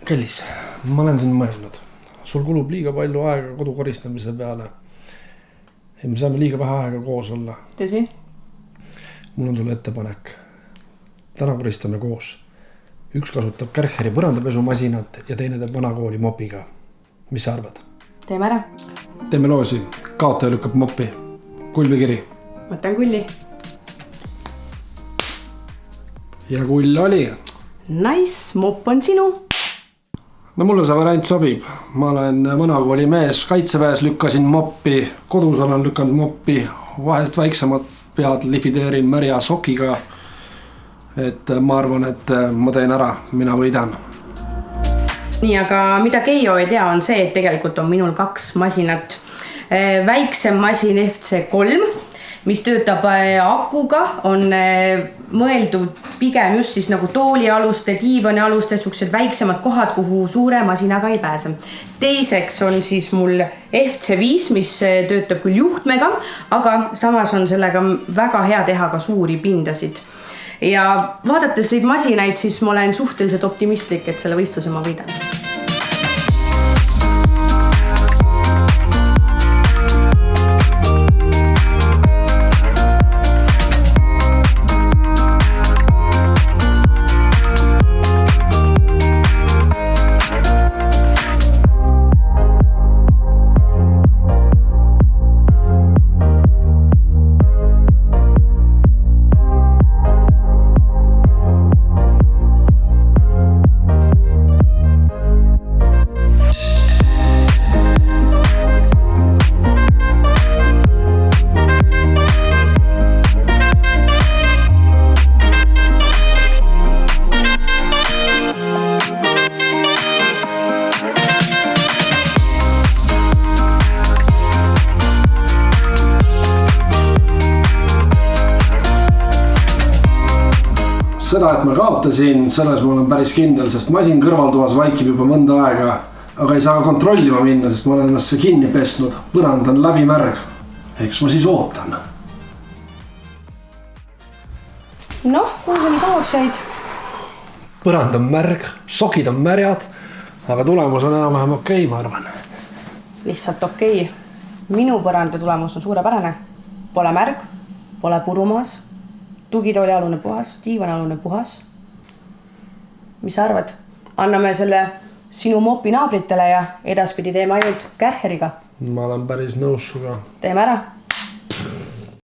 Kellis, ma olen siin mõelnud. Sul kulub liiga palju aega kodu koristamise peale. Ja me saame liiga vähe aega koos olla. Tõsi? Mul on sulle ettepanek. Täna koristame koos. Üks kasutab Kärcheri põrandapesumasinat ja teine teeb vanakooli mopiga. Mis sa arvad? Teeme ära. Teeme loosi. Kaotaja lükkab mopi. Kull või kiri? Võtan kulli. Ja kull oli. Nice, mopp on sinu. No mulle see variant sobib. Ma olen vanakooli mees, kaitseväes lükkasin moppi, kodus olen lükanud moppi, vahest väiksemad pead lifideerin märja sokiga. Et ma arvan, et ma teen ära, mina võidan. Nii, aga mida Keijo ei tea on see, et tegelikult on minul 2 masinat. Väiksem masin FC3, mis töötab akuga, on mõeldud pigem just siis nagu toolialuste, diivanialuste, suksed väiksemad kohad, kuhu suure masinaga ei pääse. Teiseks on siis mul FC5, mis töötab küll juhtmega, aga samas on sellega väga hea teha ka suuri pindasid. Ja vaadates neid masinaid, siis ma olen suhteliselt optimistlik, et selle võistluse ma võidan. Seda, et ma kaotasin, selles ma olen päris kindel, sest masin kõrvaltoas vaikib juba mõnda aega, aga ei saa kontrollima minna, sest ma olen ennast kinni pesnud. Põrand on läbi märg. Eks ma siis ootan. Noh, kuhu sa nii kauaks jäid? Põrand on märg, sokid on märjad, aga tulemus on enam-vähem okei, ma arvan. Lihtsalt okei. Minu põranda tulemus on suurepärane. Pole märg, pole purumaas. Tugitoolialune puhas, diivanialune puhas. Mis sa arvad? Anname selle sinu mopi naabritele ja edaspidi teeme ainult Kärcheriga. Ma olen päris nõus suga. Teeme ära.